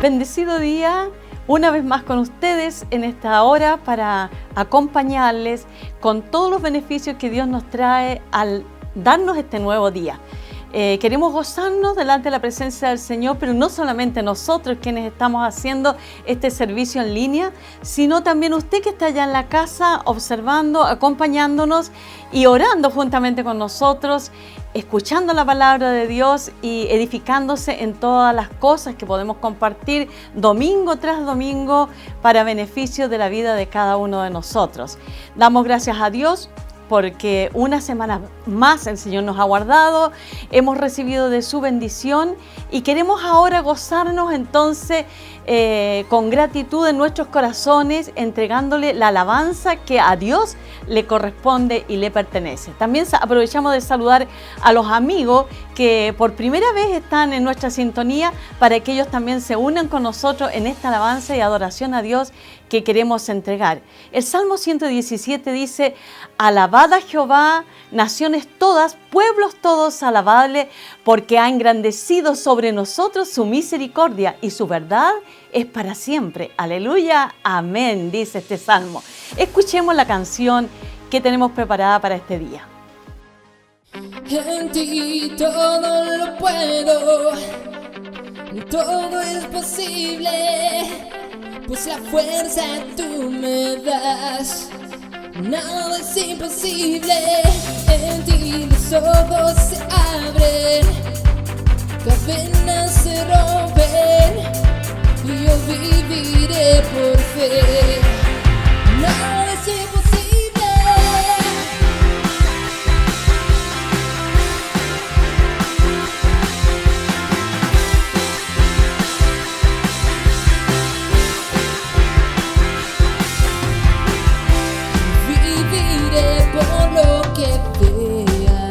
Bendecido día, una vez más con ustedes en esta hora para acompañarles con todos los beneficios que Dios nos trae al darnos este nuevo día. Queremos gozarnos delante de la presencia del Señor, pero no solamente nosotros quienes estamos haciendo este servicio en línea, sino también usted que está allá en la casa observando, acompañándonos y orando juntamente con nosotros, escuchando la palabra de Dios y edificándose en todas las cosas que podemos compartir domingo tras domingo para beneficio de la vida de cada uno de nosotros. Damos gracias a Dios porque una semana más el Señor nos ha guardado, hemos recibido de su bendición y queremos ahora gozarnos entonces con gratitud en nuestros corazones, entregándole la alabanza que a Dios le corresponde y le pertenece. También aprovechamos de saludar a los amigos que por primera vez están en nuestra sintonía para que ellos también se unan con nosotros en esta alabanza y adoración a Dios que queremos entregar. El Salmo 117 dice: alabad a Jehová, naciones todas, pueblos todos, alabadle, porque ha engrandecido sobre nosotros su misericordia y su verdad es para siempre. Aleluya, amén, dice este salmo. Escuchemos la canción que tenemos preparada para este día. En ti todo lo puedo, todo es posible, pues la fuerza tú me das, nada es imposible. En ti los ojos se abren, cadenas se rompen, y yo viviré por fe. Nada es imposible. Por lo que vea,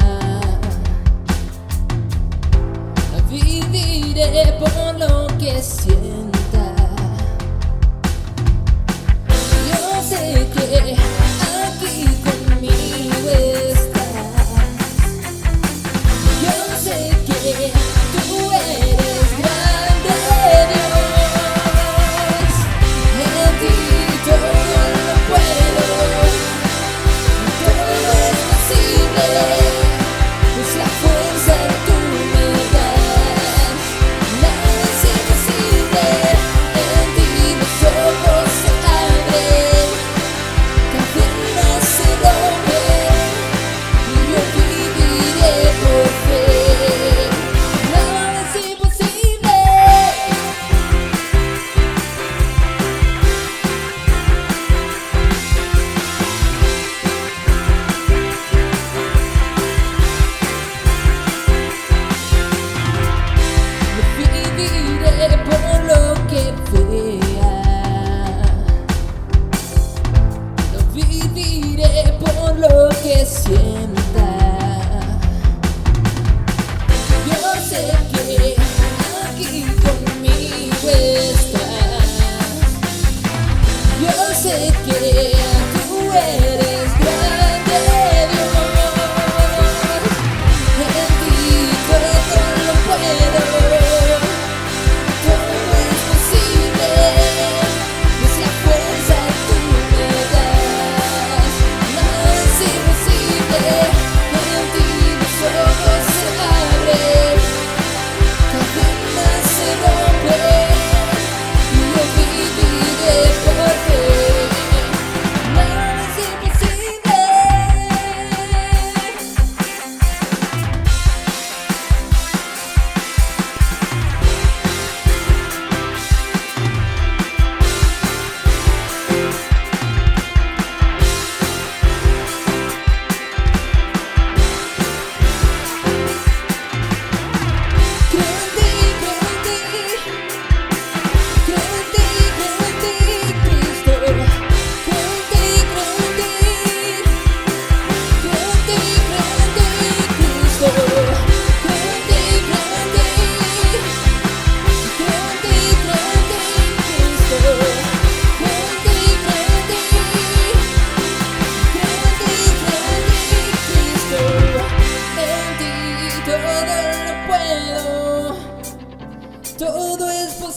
viviré por lo que sienta. Yo sé que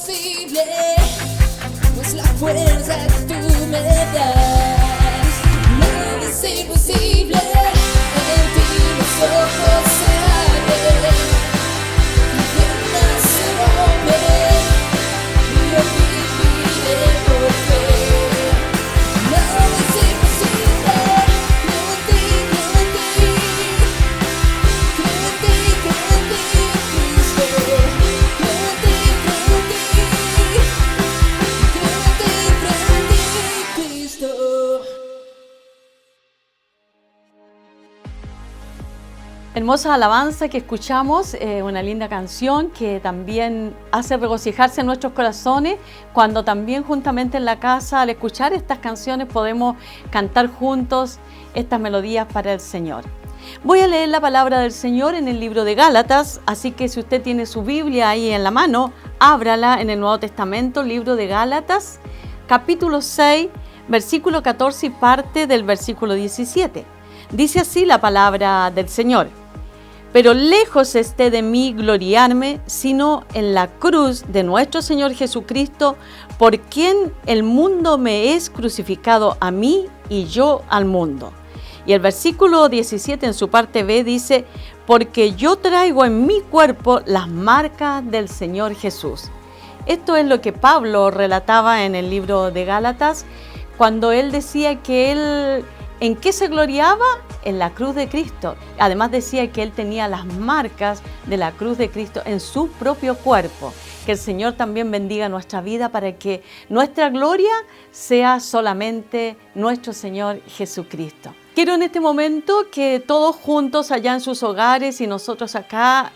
posible, pues la fuerza que tú me das. Nada es imposible, en ti los ojos se abren, cadenas se rompen, y yo viviré por fe. Nada es imposible, creo en ti, creo en ti, creo en ti, creo en ti, Cristo. Creo en ti, creo en ti, creo en ti, Cristo. Hermosa alabanza que escuchamos, una linda canción que también hace regocijarse en nuestros corazones, cuando también juntamente en la casa, al escuchar estas canciones, podemos cantar juntos estas melodías para el Señor. Voy a leer la palabra del Señor en el libro de Gálatas, así que si usted tiene su Biblia ahí en la mano, ábrala en el Nuevo Testamento, libro de Gálatas, capítulo 6, versículo 14 y parte del versículo 17. Dice así la palabra del Señor: pero lejos esté de mí gloriarme, sino en la cruz de nuestro Señor Jesucristo, por quien el mundo me es crucificado a mí y yo al mundo. Y el versículo 17 en su parte B dice: porque yo traigo en mi cuerpo las marcas del Señor Jesús. Esto es lo que Pablo relataba en el libro de Gálatas, cuando él decía que él, ¿en qué se gloriaba? En la cruz de Cristo. Además decía que él tenía las marcas de la cruz de Cristo en su propio cuerpo. Que el Señor también bendiga nuestra vida para que nuestra gloria sea solamente nuestro Señor Jesucristo. Quiero en este momento que todos juntos allá en sus hogares y nosotros acá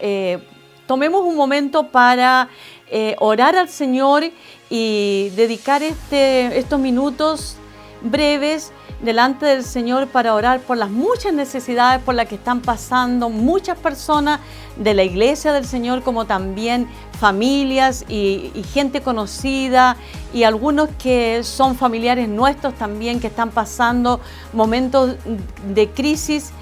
tomemos un momento para orar al Señor y dedicar estos minutos breves delante del Señor para orar por las muchas necesidades por las que están pasando muchas personas de la iglesia del Señor, como también familias y gente conocida, y algunos que son familiares nuestros también que están pasando momentos de crisis,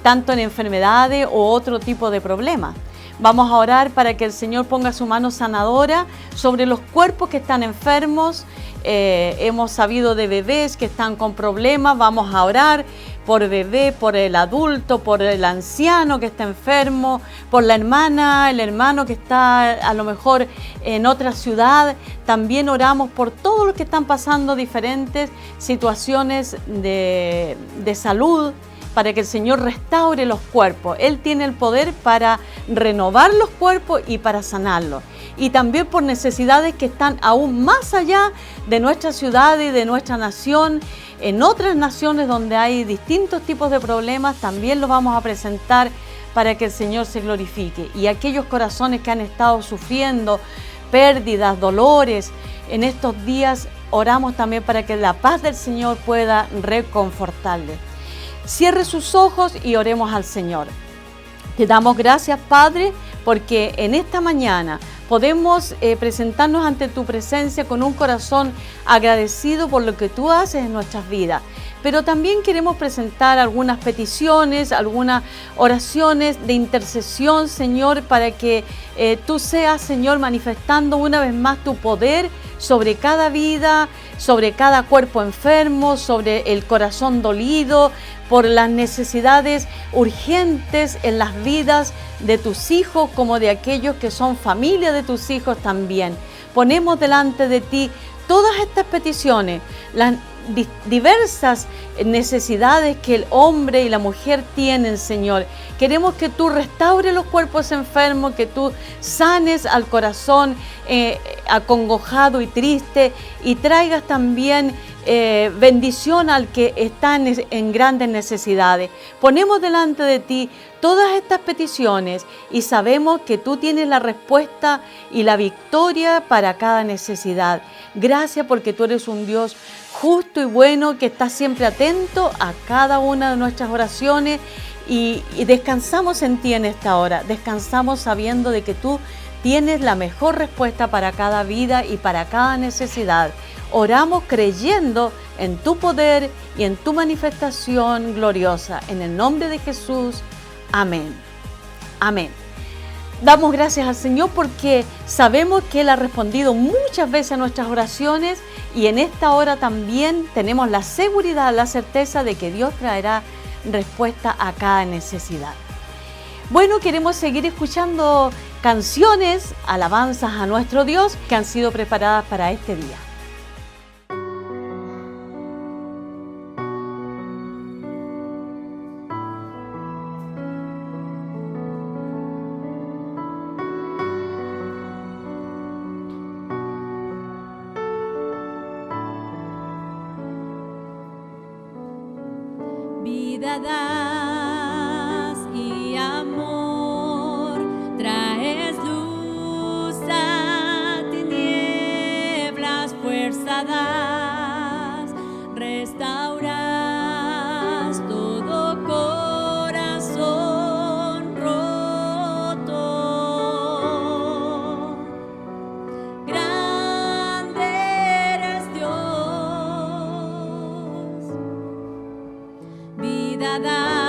tanto en enfermedades o otro tipo de problemas. Vamos a orar para que el Señor ponga su mano sanadora sobre los cuerpos que están enfermos. Hemos sabido de bebés que están con problemas. Vamos a orar por bebé, por el adulto, por el anciano que está enfermo, por la hermana, el hermano que está a lo mejor en otra ciudad. También oramos por todos los que están pasando diferentes situaciones de salud, para que el Señor restaure los cuerpos. Él tiene el poder para renovar los cuerpos y para sanarlos. Y también por necesidades que están aún más allá de nuestra ciudad y de nuestra nación. En otras naciones donde hay distintos tipos de problemas, también los vamos a presentar para que el Señor se glorifique. Y aquellos corazones que han estado sufriendo pérdidas, dolores, en estos días oramos también para que la paz del Señor pueda reconfortarles. Cierre sus ojos y oremos al Señor. Te damos gracias, Padre, porque en esta mañana podemos presentarnos ante tu presencia con un corazón agradecido por lo que tú haces en nuestras vidas. Pero también queremos presentar algunas peticiones, algunas oraciones de intercesión, Señor, para que tú seas, Señor, manifestando una vez más tu poder sobre cada vida, sobre cada cuerpo enfermo, sobre el corazón dolido, por las necesidades urgentes en las vidas de tus hijos, como de aquellos que son familia de tus hijos también. Ponemos delante de ti todas estas peticiones, las diversas necesidades que el hombre y la mujer tienen, Señor. Queremos que tú restaures los cuerpos enfermos, que tú sanes al corazón acongojado y triste, y traigas también bendición al que está en grandes necesidades. Ponemos delante de ti todas estas peticiones y sabemos que tú tienes la respuesta y la victoria para cada necesidad. Gracias porque tú eres un Dios justo y bueno, que está siempre atento a cada una de nuestras oraciones, y descansamos en ti en esta hora. Descansamos sabiendo de que tú tienes la mejor respuesta para cada vida y para cada necesidad. Oramos creyendo en tu poder y en tu manifestación gloriosa. En el nombre de Jesús. Amén. Amén. Damos gracias al Señor porque sabemos que Él ha respondido muchas veces a nuestras oraciones y en esta hora también tenemos la seguridad, la certeza de que Dios traerá respuesta a cada necesidad. Bueno, queremos seguir escuchando canciones, alabanzas a nuestro Dios que han sido preparadas para este día. Vida das y amor, traes luz a tinieblas, fuerza das, restauras todo corazón roto. Grande eres Dios. Vida da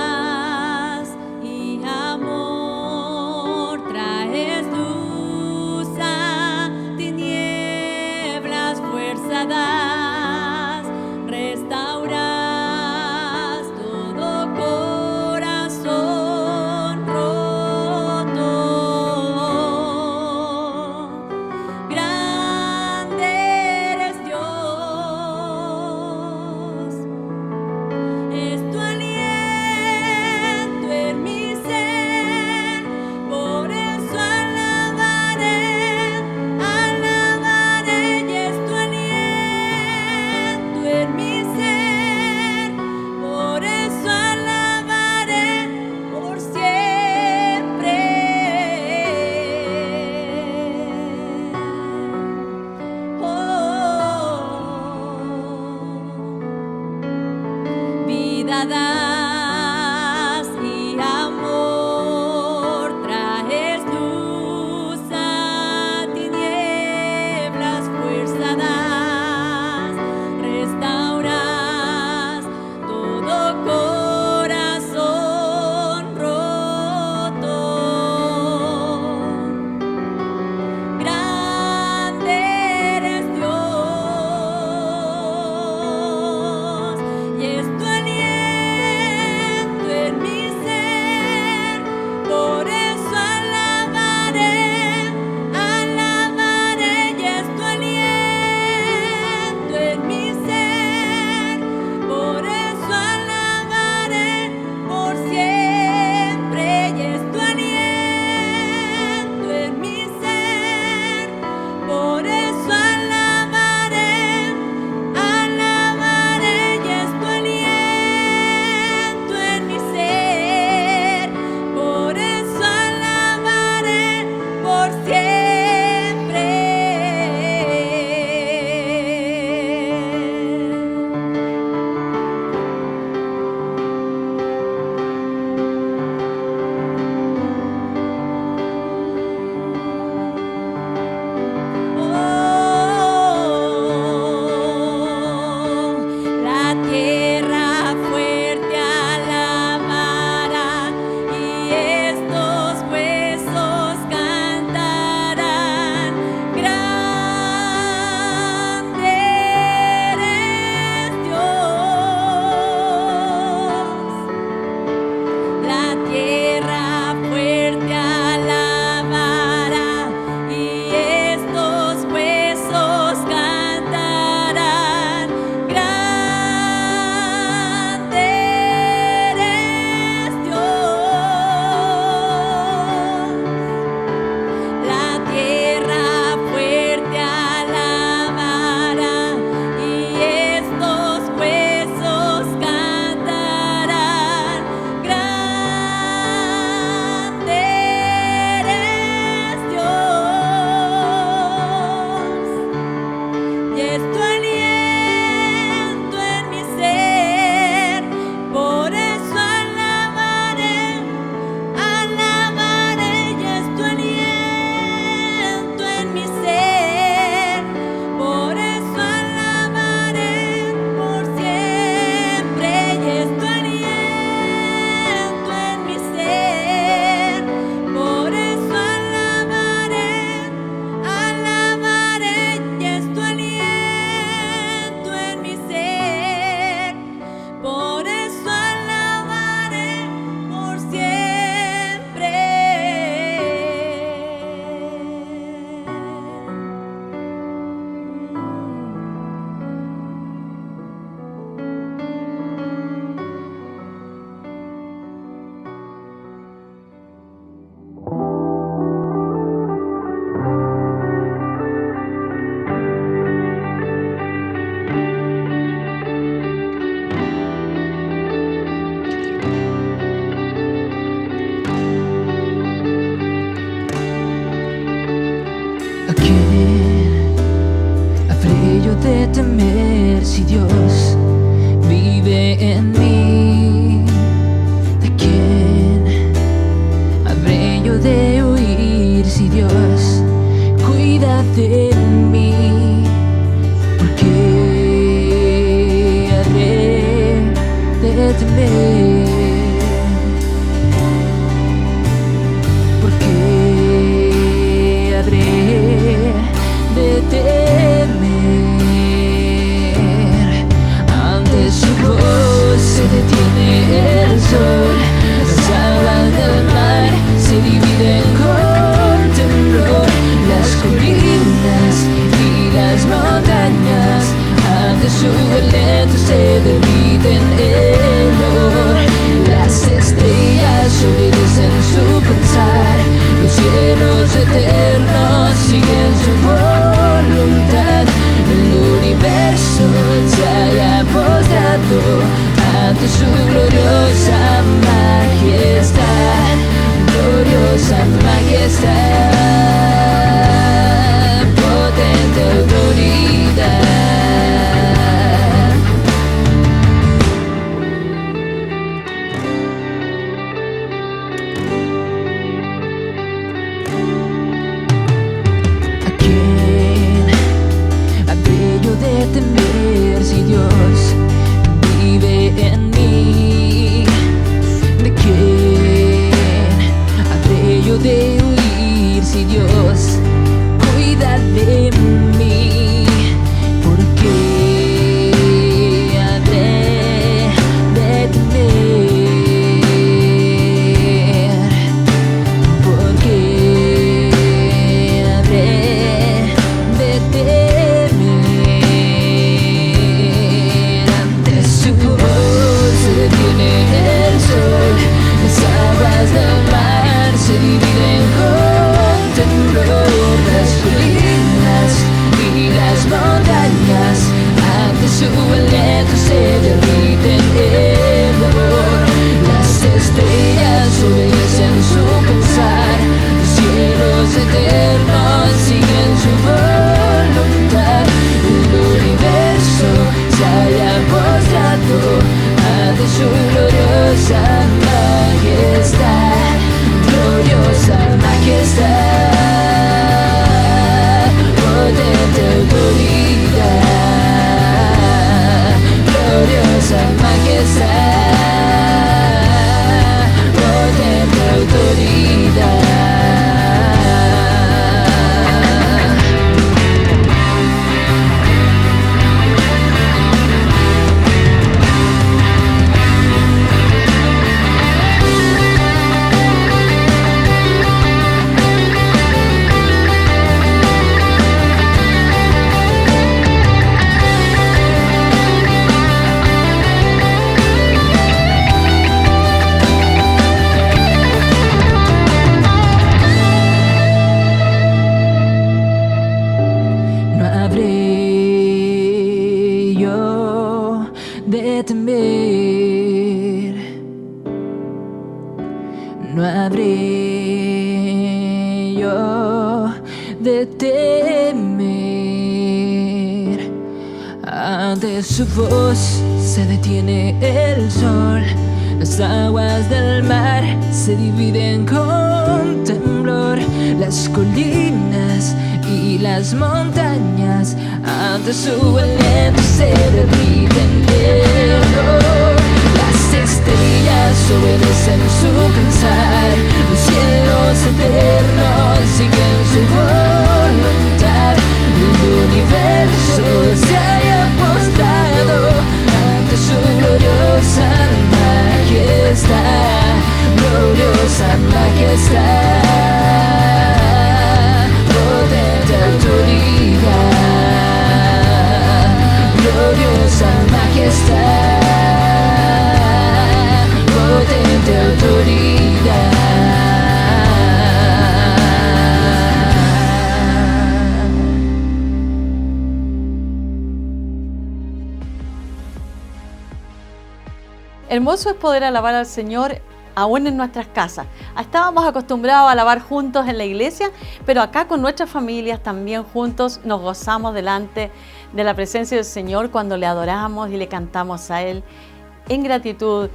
si Dios vive en mí? ¿De quién habré yo de huir si Dios cuida de mí? ¿Por qué habré de temer? ¿Por qué habré de temer? Ante su voz se detiene el sol, las aguas del mar se dividen con temblor, las colinas y las montañas ante su aliento se derriten en oro, las estrellas obedecen su pensar, los cielos eternos siguen su voluntad, el universo se haya postrado ante su gloriosa majestad, gloriosa majestad, potente autoridad. ¿A quién habré yo de temer si Dios vive en mí? ¿De quién habré yo de huir si Dios cuida de mí? ¿Por qué habré de temer? ¿Por qué habré de temer? Ante su voz se detiene el sol, las aguas del mar se dividen con temblor, las colinas y las montañas ante su aliento se derriten en oro, las estrellas obedecen su pensar, los cielos eternos siguen su voluntad, el universo se haya postrado ante su gloriosa majestad, gloriosa majestad, potente autoridad, gloriosa majestad, potente autoridad. No habré yo de temer, no habré yo de temer. Ante su voz se detiene el sol, las aguas del mar se dividen con temblor, las colinas y las montañas ante su aliento se derriten en oro, las estrellas obedecen su pensar, los cielos eternos siguen su voluntad, el universo se haya postrado ante su gloriosa majestad, gloriosa majestad, potente autoridad, gloriosa majestad, potente autoridad. Hermoso es poder alabar al Señor aún en nuestras casas. Estábamos acostumbrados a alabar juntos en la iglesia, pero acá con nuestras familias también juntos nos gozamos delante de la presencia del Señor cuando le adoramos y le cantamos a Él en gratitud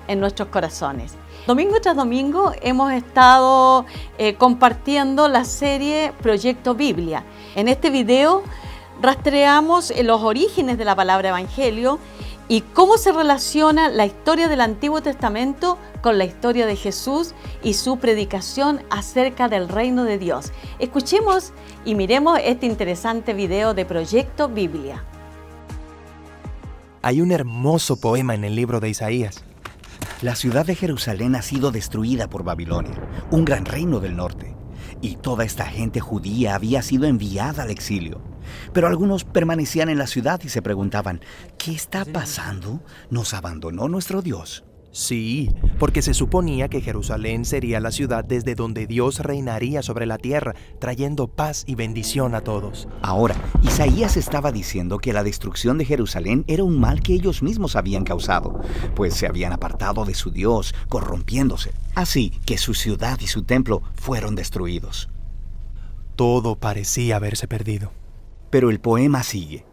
en nuestros corazones. Domingo tras domingo hemos estado compartiendo la serie Proyecto Biblia. En este video rastreamos los orígenes de la palabra evangelio y cómo se relaciona la historia del Antiguo Testamento con la historia de Jesús y su predicación acerca del reino de Dios. Escuchemos y miremos este interesante video de Proyecto Biblia. Hay un hermoso poema en el libro de Isaías. La ciudad de Jerusalén ha sido destruida por Babilonia, un gran reino del norte, y toda esta gente judía había sido enviada al exilio. Pero algunos permanecían en la ciudad y se preguntaban, ¿qué está pasando? ¿Nos abandonó nuestro Dios? Sí, porque se suponía que Jerusalén sería la ciudad desde donde Dios reinaría sobre la tierra, trayendo paz y bendición a todos. Ahora, Isaías estaba diciendo que la destrucción de Jerusalén era un mal que ellos mismos habían causado, pues se habían apartado de su Dios, corrompiéndose. Así que su ciudad y su templo fueron destruidos. Todo parecía haberse perdido. Pero el poema sigue.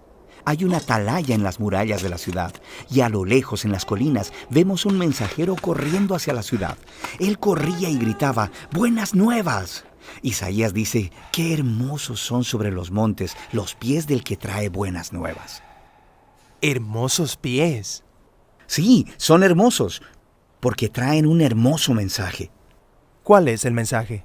Hay una atalaya en las murallas de la ciudad, y a lo lejos en las colinas vemos un mensajero corriendo hacia la ciudad. Él corría y gritaba, ¡buenas nuevas! Isaías dice, ¡qué hermosos son sobre los montes los pies del que trae buenas nuevas! ¡Hermosos pies! Sí, son hermosos, porque traen un hermoso mensaje. ¿Cuál es el mensaje?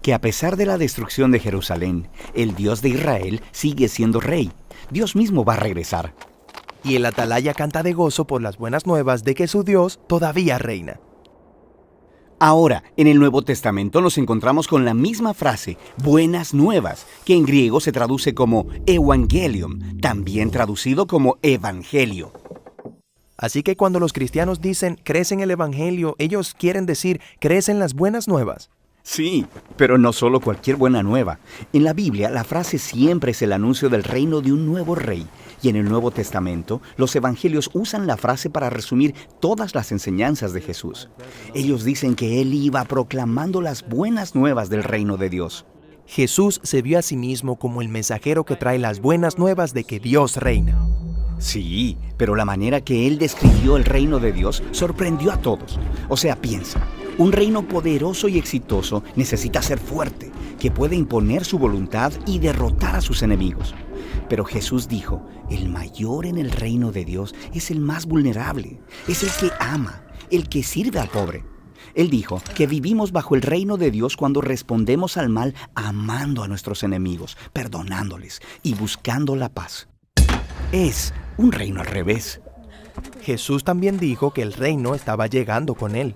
Que a pesar de la destrucción de Jerusalén, el Dios de Israel sigue siendo rey. Dios mismo va a regresar. Y el atalaya canta de gozo por las buenas nuevas de que su Dios todavía reina. Ahora, en el Nuevo Testamento nos encontramos con la misma frase, buenas nuevas, que en griego se traduce como evangelium, también traducido como evangelio. Así que cuando los cristianos dicen, crees en el evangelio, ellos quieren decir, crees en las buenas nuevas. Sí, pero no solo cualquier buena nueva. En la Biblia, la frase siempre es el anuncio del reino de un nuevo rey. Y en el Nuevo Testamento, los evangelios usan la frase para resumir todas las enseñanzas de Jesús. Ellos dicen que Él iba proclamando las buenas nuevas del reino de Dios. Jesús se vio a sí mismo como el mensajero que trae las buenas nuevas de que Dios reina. Sí, pero la manera que Él describió el reino de Dios sorprendió a todos. O sea, piensa. Un reino poderoso y exitoso necesita ser fuerte, que puede imponer su voluntad y derrotar a sus enemigos. Pero Jesús dijo, el mayor en el reino de Dios es el más vulnerable, es el que ama, el que sirve al pobre. Él dijo que vivimos bajo el reino de Dios cuando respondemos al mal amando a nuestros enemigos, perdonándoles y buscando la paz. Es un reino al revés. Jesús también dijo que el reino estaba llegando con Él.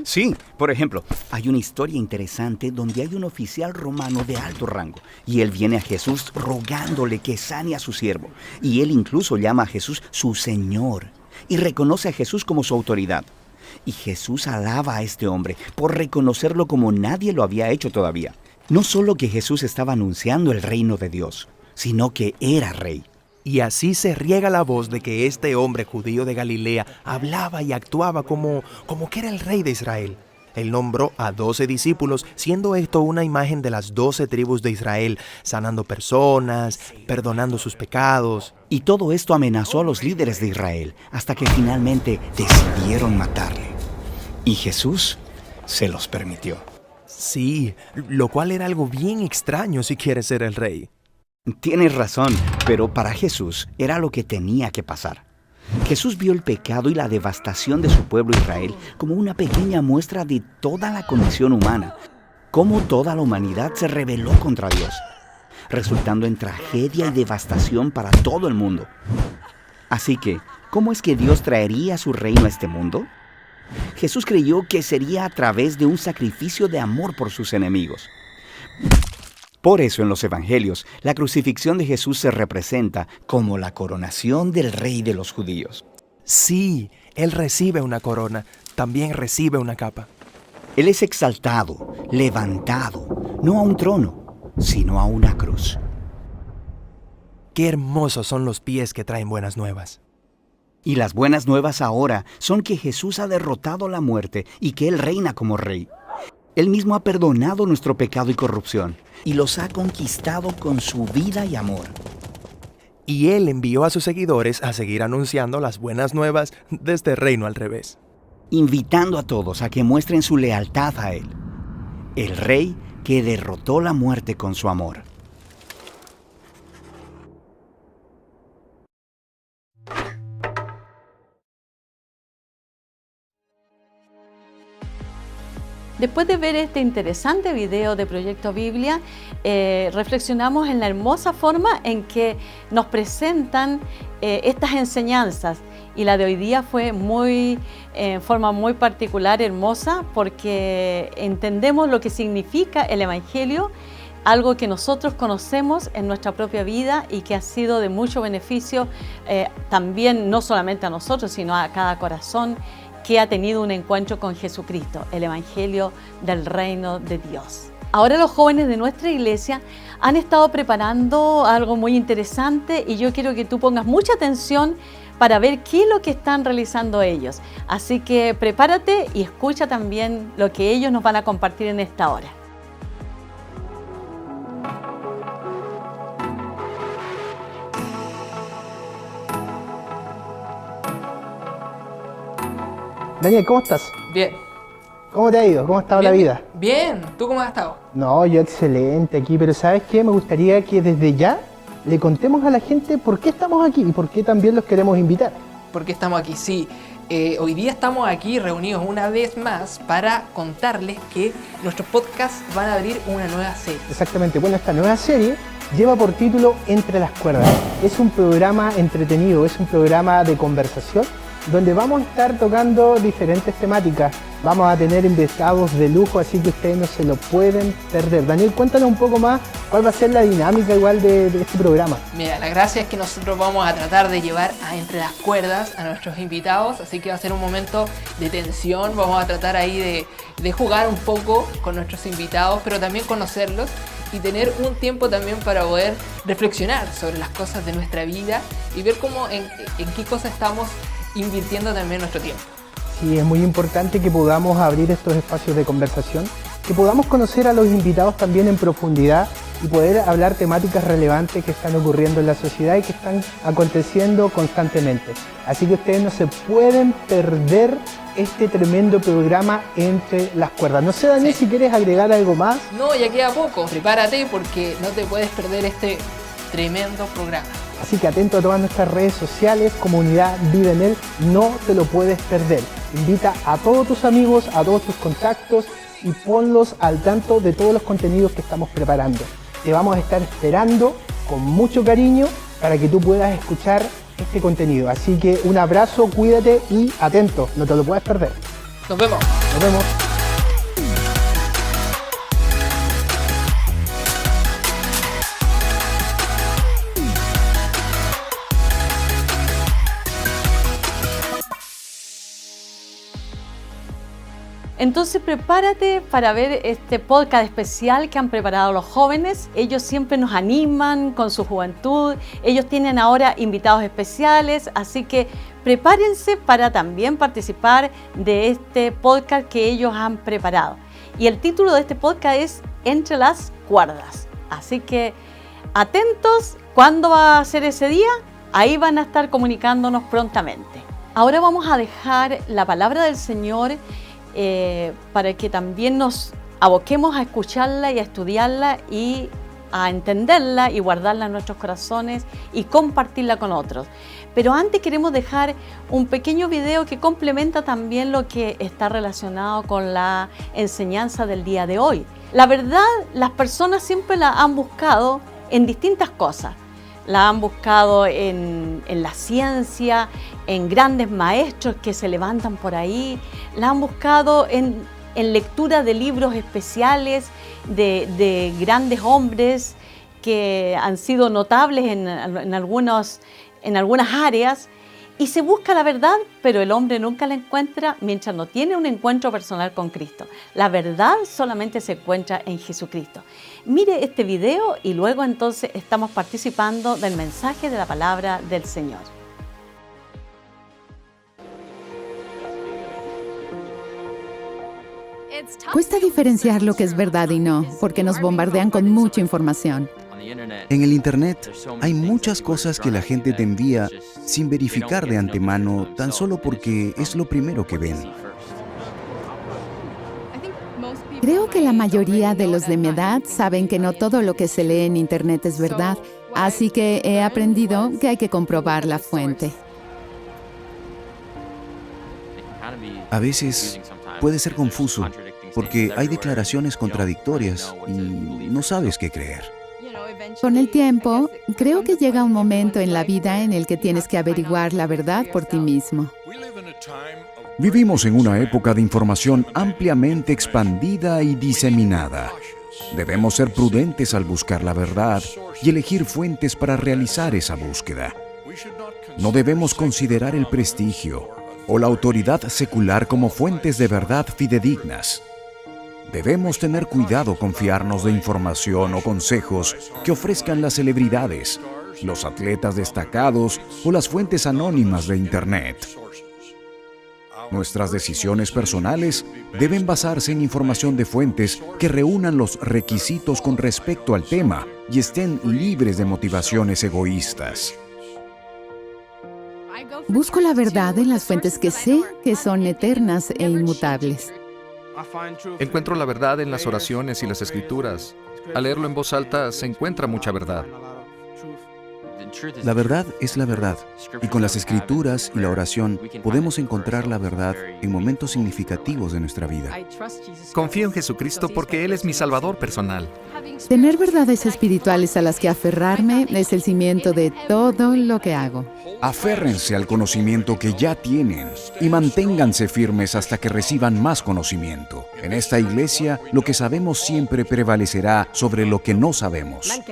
Sí, por ejemplo, hay una historia interesante donde hay un oficial romano de alto rango y él viene a Jesús rogándole que sane a su siervo. Y él incluso llama a Jesús su Señor y reconoce a Jesús como su autoridad. Y Jesús alaba a este hombre por reconocerlo como nadie lo había hecho todavía. No solo que Jesús estaba anunciando el reino de Dios, sino que era rey. Y así se riega la voz de que este hombre judío de Galilea hablaba y actuaba como que era el rey de Israel. Él nombró a 12 discípulos, siendo esto una imagen de las 12 tribus de Israel, sanando personas, perdonando sus pecados. Y todo esto amenazó a los líderes de Israel, hasta que finalmente decidieron matarle. Y Jesús se los permitió. Sí, lo cual era algo bien extraño si quiere ser el rey. Tienes razón, pero para Jesús era lo que tenía que pasar. Jesús vio el pecado y la devastación de su pueblo Israel como una pequeña muestra de toda la condición humana, cómo toda la humanidad se rebeló contra Dios, resultando en tragedia y devastación para todo el mundo. Así que, ¿cómo es que Dios traería su reino a este mundo? Jesús creyó que sería a través de un sacrificio de amor por sus enemigos. Por eso en los evangelios, la crucifixión de Jesús se representa como la coronación del rey de los judíos. Sí, Él recibe una corona, también recibe una capa. Él es exaltado, levantado, no a un trono, sino a una cruz. Qué hermosos son los pies que traen buenas nuevas. Y las buenas nuevas ahora son que Jesús ha derrotado la muerte y que Él reina como Rey. Él mismo ha perdonado nuestro pecado y corrupción y los ha conquistado con su vida y amor. Y Él envió a sus seguidores a seguir anunciando las buenas nuevas de este reino al revés, invitando a todos a que muestren su lealtad a Él, el Rey que derrotó la muerte con su amor. Después de ver este interesante video de Proyecto Biblia, reflexionamos en la hermosa forma en que nos presentan estas enseñanzas. Y la de hoy día fue en forma muy particular, hermosa, porque entendemos lo que significa el Evangelio, algo que nosotros conocemos en nuestra propia vida y que ha sido de mucho beneficio también, no solamente a nosotros, sino a cada corazón que ha tenido un encuentro con Jesucristo, el Evangelio del Reino de Dios. Ahora los jóvenes de nuestra iglesia han estado preparando algo muy interesante y yo quiero que tú pongas mucha atención para ver qué es lo que están realizando ellos. Así que prepárate y escucha también lo que ellos nos van a compartir en esta hora. Daniel, ¿cómo estás? Bien. ¿Cómo te ha ido? ¿Cómo ha estado la vida? Bien. ¿Tú cómo has estado? No, yo excelente aquí, pero ¿sabes qué? Me gustaría que desde ya le contemos a la gente por qué estamos aquí y por qué también los queremos invitar. ¿Por qué estamos aquí? Sí. Hoy día estamos aquí reunidos una vez más para contarles que nuestros podcasts van a abrir una nueva serie. Exactamente, bueno, esta nueva serie lleva por título Entre las Cuerdas. Es un programa entretenido, es un programa de conversación donde vamos a estar tocando diferentes temáticas. Vamos a tener invitados de lujo, así que ustedes no se lo pueden perder. Daniel, cuéntanos un poco más cuál va a ser la dinámica igual de este programa. Mira, la gracia es que nosotros vamos a tratar de llevar entre las cuerdas a nuestros invitados, así que va a ser un momento de tensión. Vamos a tratar ahí de jugar un poco con nuestros invitados, pero también conocerlos y tener un tiempo también para poder reflexionar sobre las cosas de nuestra vida y ver cómo en qué cosas estamos invirtiendo también nuestro tiempo. Sí, es muy importante que podamos abrir estos espacios de conversación, que podamos conocer a los invitados también en profundidad y poder hablar temáticas relevantes que están ocurriendo en la sociedad y que están aconteciendo constantemente. Así que ustedes no se pueden perder este tremendo programa Entre las Cuerdas. No sé, Daniel, si quieres agregar algo más. No, ya queda poco. Prepárate porque no te puedes perder este tremendo programa. Así que atento a todas nuestras redes sociales, comunidad Vive en Él, no te lo puedes perder. Invita a todos tus amigos, a todos tus contactos y ponlos al tanto de todos los contenidos que estamos preparando. Te vamos a estar esperando con mucho cariño para que tú puedas escuchar este contenido. Así que un abrazo, cuídate y atento, no te lo puedes perder. Nos vemos. Nos vemos. Entonces prepárate para ver este podcast especial que han preparado los jóvenes. Ellos siempre nos animan con su juventud. Ellos tienen ahora invitados especiales, así que prepárense para también participar de este podcast que ellos han preparado. Y el título de este podcast es Entre las Cuerdas. Así que atentos, ¿cuándo va a ser ese día? Ahí van a estar comunicándonos prontamente. Ahora vamos a dejar la palabra del Señor para que también nos aboquemos a escucharla y a estudiarla y a entenderla y guardarla en nuestros corazones y compartirla con otros. Pero antes queremos dejar un pequeño video que complementa también lo que está relacionado con la enseñanza del día de hoy. La verdad, las personas siempre la han buscado en distintas cosas. La han buscado en la ciencia, en grandes maestros que se levantan por ahí. La han buscado en lectura de libros especiales de grandes hombres que han sido notables en algunas áreas. Y se busca la verdad, pero el hombre nunca la encuentra mientras no tiene un encuentro personal con Cristo. La verdad solamente se encuentra en Jesucristo. Mire este video y luego entonces estamos participando del mensaje de la palabra del Señor. Cuesta diferenciar lo que es verdad y no, porque nos bombardean con mucha información. En el Internet hay muchas cosas que la gente te envía sin verificar de antemano, tan solo porque es lo primero que ven. Creo que la mayoría de los de mi edad saben que no todo lo que se lee en Internet es verdad, así que he aprendido que hay que comprobar la fuente. A veces puede ser confuso, porque hay declaraciones contradictorias y no sabes qué creer. Con el tiempo, creo que llega un momento en la vida en el que tienes que averiguar la verdad por ti mismo. Vivimos en una época de información ampliamente expandida y diseminada. Debemos ser prudentes al buscar la verdad y elegir fuentes para realizar esa búsqueda. No debemos considerar el prestigio o la autoridad secular como fuentes de verdad fidedignas. Debemos tener cuidado con fiarnos de información o consejos que ofrezcan las celebridades, los atletas destacados o las fuentes anónimas de Internet. Nuestras decisiones personales deben basarse en información de fuentes que reúnan los requisitos con respecto al tema y estén libres de motivaciones egoístas. Busco la verdad en las fuentes que sé que son eternas e inmutables. Encuentro la verdad en las oraciones y las escrituras. Al leerlo en voz alta se encuentra mucha verdad. La verdad es la verdad, y con las escrituras y la oración podemos encontrar la verdad en momentos significativos de nuestra vida. Confío en Jesucristo porque Él es mi Salvador personal. Tener verdades espirituales a las que aferrarme es el cimiento de todo lo que hago. Aférrense al conocimiento que ya tienen y manténganse firmes hasta que reciban más conocimiento. En esta iglesia, lo que sabemos siempre prevalecerá sobre lo que no sabemos.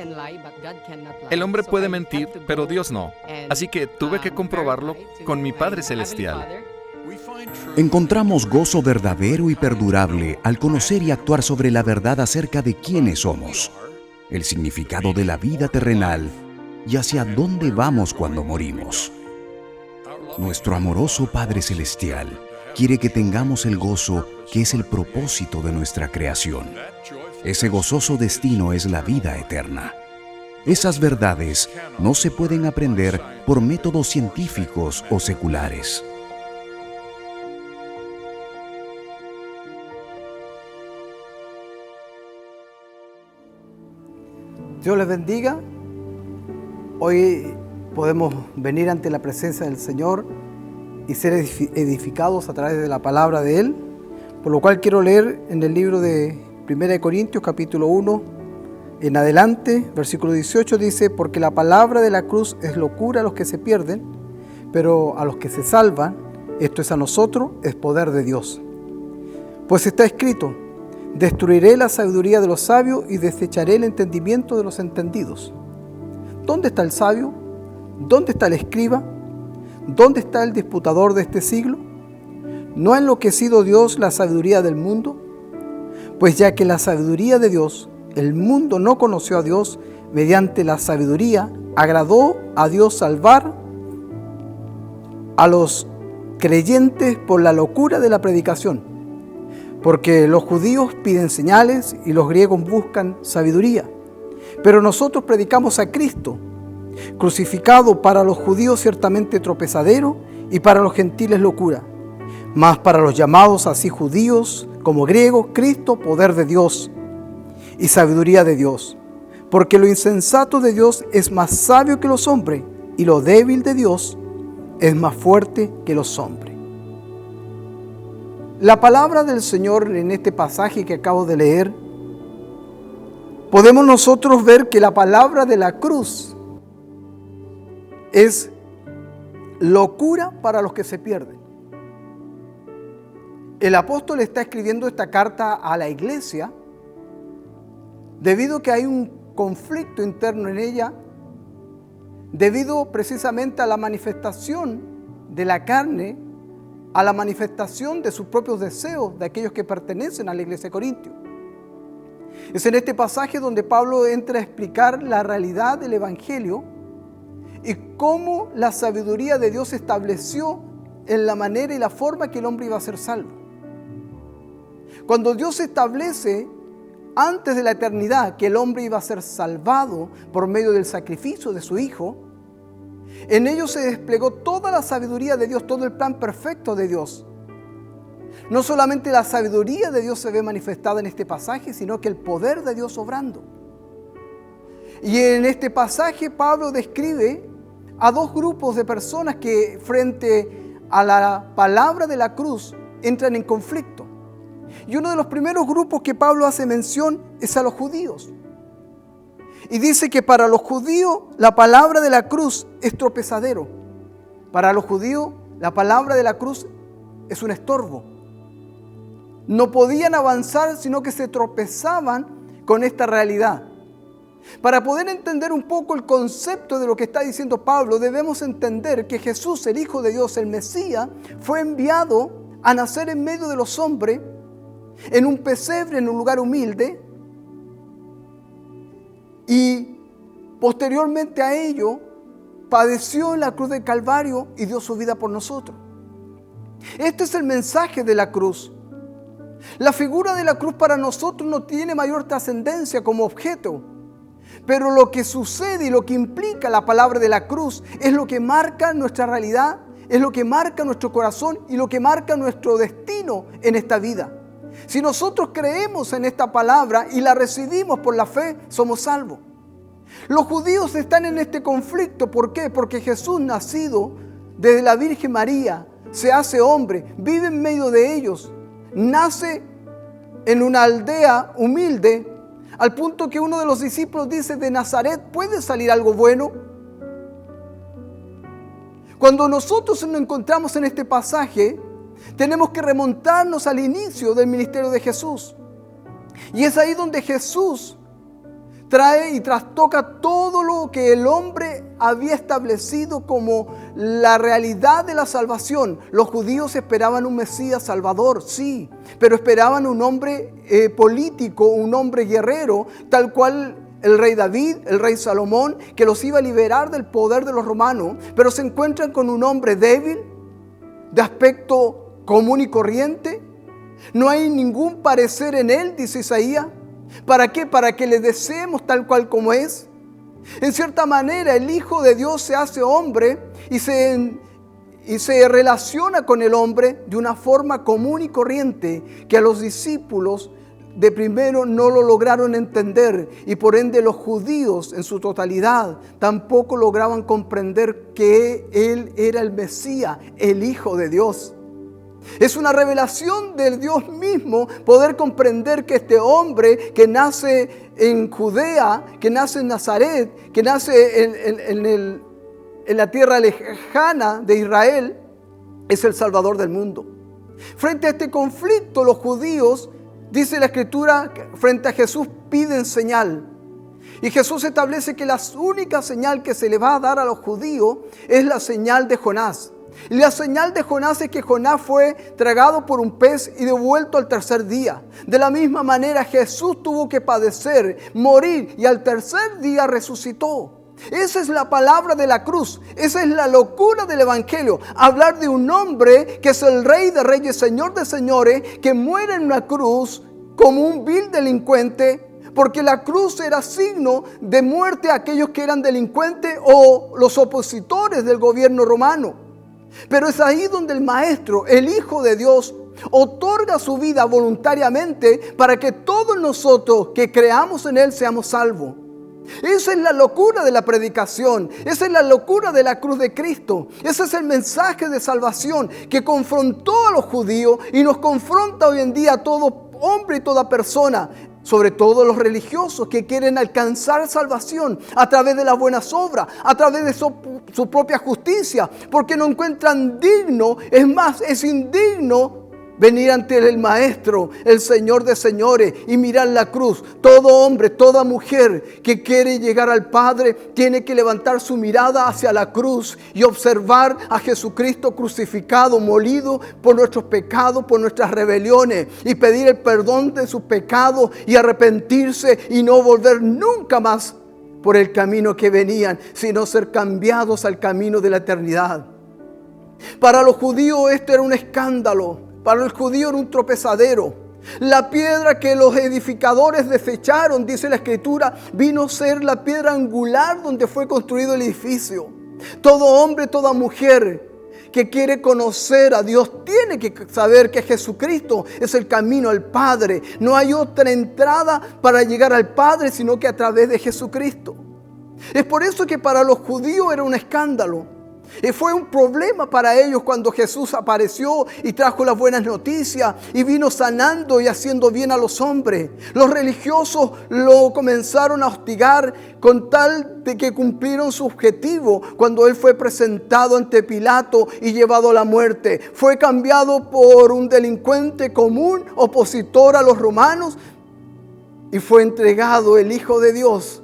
El hombre puede mentir, pero Dios no. Así que tuve que comprobarlo con mi Padre Celestial. Encontramos gozo verdadero y perdurable al conocer y actuar sobre la verdad acerca de quiénes somos, el significado de la vida terrenal y hacia dónde vamos cuando morimos. Nuestro amoroso Padre Celestial quiere que tengamos el gozo que es el propósito de nuestra creación. Ese gozoso destino es la vida eterna. Esas verdades no se pueden aprender por métodos científicos o seculares. Dios les bendiga. Hoy podemos venir ante la presencia del Señor y ser edificados a través de la palabra de Él, por lo cual quiero leer en el libro de 1 Corintios capítulo 1 en adelante, versículo 18 dice: porque la palabra de la cruz es locura a los que se pierden, pero a los que se salvan, esto es a nosotros, es poder de Dios. Pues está escrito: destruiré la sabiduría de los sabios y desecharé el entendimiento de los entendidos. ¿Dónde está el sabio? ¿Dónde está el escriba? ¿Dónde está el disputador de este siglo? ¿No ha enloquecido Dios la sabiduría del mundo? Pues ya que la sabiduría de Dios, el mundo no conoció a Dios, mediante la sabiduría agradó a Dios salvar a los creyentes por la locura de la predicación. Porque los judíos piden señales y los griegos buscan sabiduría. Pero nosotros predicamos a Cristo, crucificado, para los judíos ciertamente tropezadero y para los gentiles locura. Mas para los llamados así judíos como griegos, Cristo poder de Dios y sabiduría de Dios. Porque lo insensato de Dios es más sabio que los hombres y lo débil de Dios es más fuerte que los hombres. La palabra del Señor en este pasaje que acabo de leer, podemos nosotros ver que la palabra de la cruz es locura para los que se pierden. El apóstol está escribiendo esta carta a la iglesia debido a que hay un conflicto interno en ella, debido precisamente a la manifestación de la carne, a la manifestación de sus propios deseos de aquellos que pertenecen a la iglesia de Corintios. Es en este pasaje donde Pablo entra a explicar la realidad del Evangelio y cómo la sabiduría de Dios estableció en la manera y la forma que el hombre iba a ser salvo. Cuando Dios establece antes de la eternidad que el hombre iba a ser salvado por medio del sacrificio de su Hijo, en ello se desplegó toda la sabiduría de Dios, todo el plan perfecto de Dios. No solamente la sabiduría de Dios se ve manifestada en este pasaje, sino que el poder de Dios obrando. Y en este pasaje Pablo describe a dos grupos de personas que frente a la palabra de la cruz entran en conflicto. Y uno de los primeros grupos que Pablo hace mención es a los judíos. Y dice que para los judíos la palabra de la cruz es tropezadero. Para los judíos la palabra de la cruz es un estorbo. No podían avanzar, sino que se tropezaban con esta realidad. Para poder entender un poco el concepto de lo que está diciendo Pablo, debemos entender que Jesús, el Hijo de Dios, el Mesías, fue enviado a nacer en medio de los hombres, en un pesebre, en un lugar humilde, y posteriormente a ello, padeció en la cruz del Calvario y dio su vida por nosotros. Este es el mensaje de la cruz. La figura de la cruz para nosotros no tiene mayor trascendencia como objeto, pero lo que sucede y lo que implica la palabra de la cruz es lo que marca nuestra realidad, es lo que marca nuestro corazón y lo que marca nuestro destino en esta vida. Si nosotros creemos en esta palabra y la recibimos por la fe, somos salvos. Los judíos están en este conflicto. ¿Por qué? Porque Jesús, nacido desde la Virgen María, se hace hombre, vive en medio de ellos, nace en una aldea humilde, al punto que uno de los discípulos dice: ¿de Nazaret puede salir algo bueno? Cuando nosotros nos encontramos en este pasaje, tenemos que remontarnos al inicio del ministerio de Jesús. Y es ahí donde Jesús trae y trastoca todo lo que el hombre había establecido como la realidad de la salvación. Los judíos esperaban un Mesías salvador, sí, pero esperaban un hombre político, un hombre guerrero, tal cual el rey David, el rey Salomón, que los iba a liberar del poder de los romanos, pero se encuentran con un hombre débil, de aspecto común y corriente. No hay ningún parecer en él, dice Isaías. ¿Para qué? Para que le deseemos tal cual como es. En cierta manera, el Hijo de Dios se hace hombre y se relaciona con el hombre de una forma común y corriente que a los discípulos de primero no lo lograron entender, y por ende los judíos en su totalidad tampoco lograban comprender que Él era el Mesías, el Hijo de Dios. Es una revelación del Dios mismo poder comprender que este hombre que nace en Judea, que nace en Nazaret, que nace en la tierra lejana de Israel, es el Salvador del mundo. Frente a este conflicto, los judíos, dice la Escritura, frente a Jesús piden señal. Y Jesús establece que la única señal que se le va a dar a los judíos es la señal de Jonás. Y la señal de Jonás es que Jonás fue tragado por un pez y devuelto al tercer día. De la misma manera Jesús tuvo que padecer, morir y al tercer día resucitó. Esa es la palabra de la cruz. Esa es la locura del Evangelio. Hablar de un hombre que es el Rey de Reyes, Señor de Señores, que muere en una cruz como un vil delincuente, porque la cruz era signo de muerte a aquellos que eran delincuentes o los opositores del gobierno romano. Pero es ahí donde el Maestro, el Hijo de Dios, otorga su vida voluntariamente para que todos nosotros que creamos en Él seamos salvos. Esa es la locura de la predicación, esa es la locura de la cruz de Cristo. Ese es el mensaje de salvación que confrontó a los judíos y nos confronta hoy en día a todo hombre y toda persona. Sobre todo los religiosos que quieren alcanzar salvación a través de las buenas obras, a través de su propia justicia, porque no encuentran digno, es más, es indigno venir ante el Maestro, el Señor de señores, y mirar la cruz. Todo hombre, toda mujer que quiere llegar al Padre tiene que levantar su mirada hacia la cruz y observar a Jesucristo crucificado, molido por nuestros pecados, por nuestras rebeliones, y pedir el perdón de sus pecados y arrepentirse y no volver nunca más por el camino que venían, sino ser cambiados al camino de la eternidad. Para los judíos esto era un escándalo. Para el judío era un tropezadero. La piedra que los edificadores desecharon, dice la Escritura, vino a ser la piedra angular donde fue construido el edificio. Todo hombre, toda mujer que quiere conocer a Dios tiene que saber que Jesucristo es el camino al Padre. No hay otra entrada para llegar al Padre sino que a través de Jesucristo. Es por eso que para los judíos era un escándalo. Y fue un problema para ellos cuando Jesús apareció y trajo las buenas noticias y vino sanando y haciendo bien a los hombres. Los religiosos lo comenzaron a hostigar con tal de que cumplieron su objetivo cuando Él fue presentado ante Pilato y llevado a la muerte. Fue cambiado por un delincuente común, opositor a los romanos, y fue entregado el Hijo de Dios.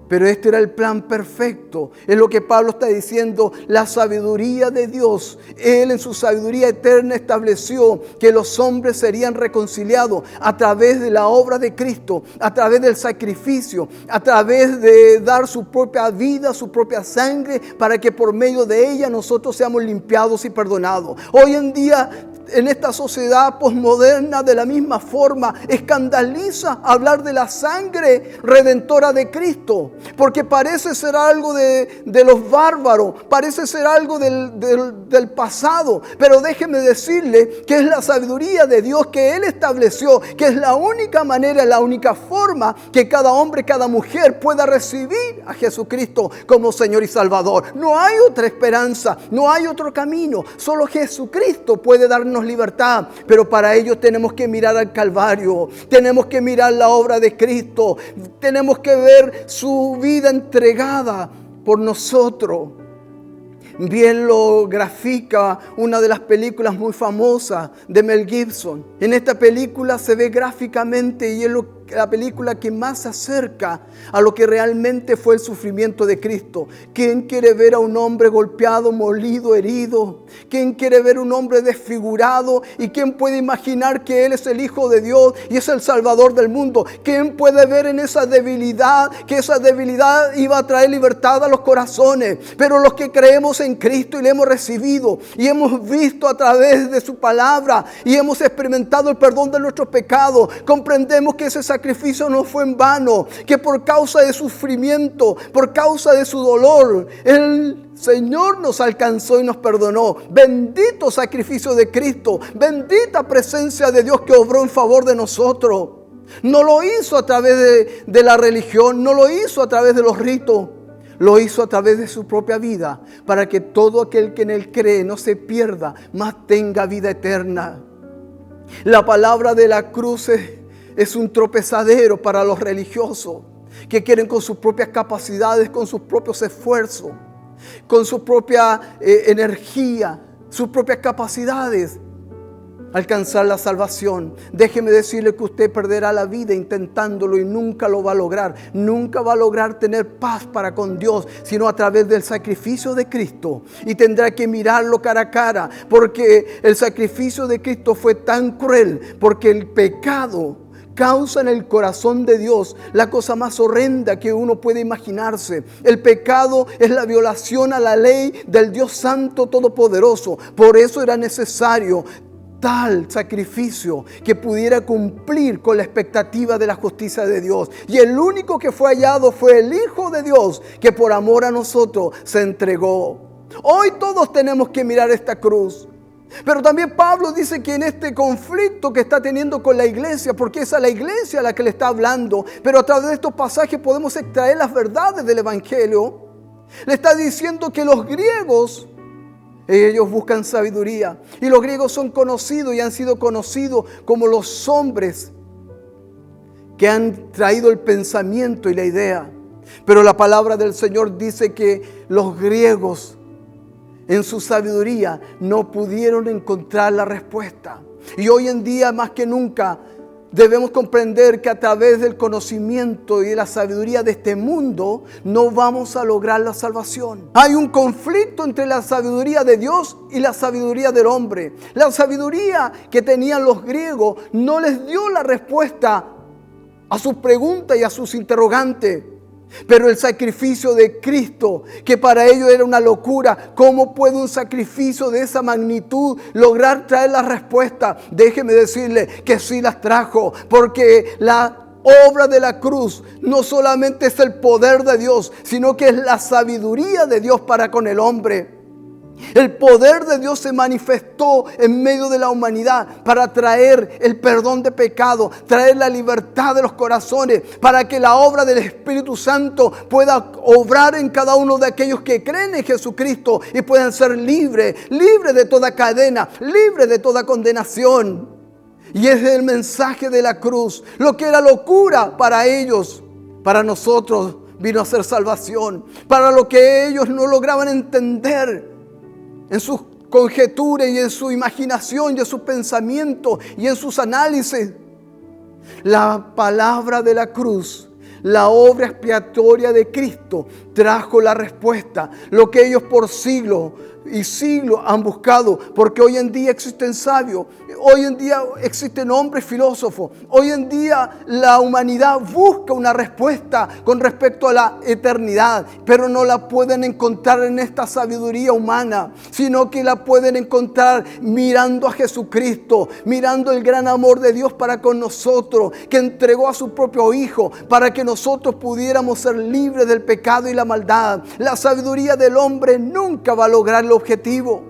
Pero este era el plan perfecto. Es lo que Pablo está diciendo, la sabiduría de Dios. Él en su sabiduría eterna estableció que los hombres serían reconciliados a través de la obra de Cristo, a través del sacrificio, a través de dar su propia vida, su propia sangre, para que por medio de ella nosotros seamos limpiados y perdonados. Hoy en día, en esta sociedad posmoderna, de la misma forma, escandaliza hablar de la sangre redentora de Cristo, porque parece ser algo de los bárbaros, parece ser algo del pasado. Pero déjeme decirle que es la sabiduría de Dios que Él estableció, que es la única manera, la única forma que cada hombre, cada mujer pueda recibir a Jesucristo como Señor y Salvador. No hay otra esperanza, no hay otro camino. Solo Jesucristo puede darnos libertad, pero para ello tenemos que mirar al Calvario, tenemos que mirar la obra de Cristo, tenemos que ver su vida entregada por nosotros. Bien lo grafica una de las películas muy famosas de Mel Gibson. En esta película se ve gráficamente, y es la película que más se acerca a lo que realmente fue el sufrimiento de Cristo. ¿Quién quiere ver a un hombre golpeado, molido, herido? ¿Quién quiere ver a un hombre desfigurado? ¿Y quién puede imaginar que Él es el Hijo de Dios y es el Salvador del mundo? ¿Quién puede ver en esa debilidad que esa debilidad iba a traer libertad a los corazones? Pero los que creemos en Cristo y le hemos recibido y hemos visto a través de su palabra y hemos experimentado el perdón de nuestros pecados, comprendemos que ese sacrificio no fue en vano, que por causa de sufrimiento, por causa de su dolor, el Señor nos alcanzó y nos perdonó. Bendito sacrificio de Cristo, bendita presencia de Dios que obró en favor de nosotros. No lo hizo a través de la religión, no lo hizo a través de los ritos, lo hizo a través de su propia vida, para que todo aquel que en Él cree no se pierda, mas tenga vida eterna. La palabra de la cruz es un tropezadero para los religiosos que quieren con sus propias capacidades, con sus propios esfuerzos, con su propia energía, sus propias capacidades, alcanzar la salvación. Déjeme decirle que usted perderá la vida intentándolo y nunca lo va a lograr. Nunca va a lograr tener paz para con Dios, sino a través del sacrificio de Cristo. Y tendrá que mirarlo cara a cara, porque el sacrificio de Cristo fue tan cruel, porque el pecado causa en el corazón de Dios la cosa más horrenda que uno puede imaginarse. El pecado es la violación a la ley del Dios Santo Todopoderoso. Por eso era necesario tal sacrificio que pudiera cumplir con la expectativa de la justicia de Dios. Y el único que fue hallado fue el Hijo de Dios, que por amor a nosotros se entregó. Hoy todos tenemos que mirar esta cruz. Pero también Pablo dice que en este conflicto que está teniendo con la iglesia, porque es a la iglesia a la que le está hablando, pero a través de estos pasajes podemos extraer las verdades del Evangelio. Le está diciendo que los griegos, ellos buscan sabiduría, y los griegos son conocidos y han sido conocidos como los hombres que han traído el pensamiento y la idea. Pero la palabra del Señor dice que los griegos en su sabiduría no pudieron encontrar la respuesta. Y hoy en día más que nunca debemos comprender que a través del conocimiento y de la sabiduría de este mundo no vamos a lograr la salvación. Hay un conflicto entre la sabiduría de Dios y la sabiduría del hombre. La sabiduría que tenían los griegos no les dio la respuesta a sus preguntas y a sus interrogantes. Pero el sacrificio de Cristo, que para ellos era una locura, ¿cómo puede un sacrificio de esa magnitud lograr traer la respuesta? Déjeme decirle que sí las trajo, porque la obra de la cruz no solamente es el poder de Dios, sino que es la sabiduría de Dios para con el hombre. El poder de Dios se manifestó en medio de la humanidad para traer el perdón de pecado, traer la libertad de los corazones, para que la obra del Espíritu Santo pueda obrar en cada uno de aquellos que creen en Jesucristo y puedan ser libres de toda cadena, libres de toda condenación. Y es el mensaje de la cruz, lo que era locura para ellos, para nosotros vino a ser salvación. Para lo que ellos no lograban entender en sus conjeturas y en su imaginación y en su pensamiento y en sus análisis, la palabra de la cruz, la obra expiatoria de Cristo trajo la respuesta, lo que ellos por siglos y siglos han buscado, porque hoy en día existen sabios, hoy en día existen hombres filósofos, hoy en día la humanidad busca una respuesta con respecto a la eternidad, pero no la pueden encontrar en esta sabiduría humana, sino que la pueden encontrar mirando a Jesucristo, mirando el gran amor de Dios para con nosotros, que entregó a su propio Hijo para que nosotros pudiéramos ser libres del pecado y la maldad. La sabiduría del hombre nunca va a lograr el objetivo.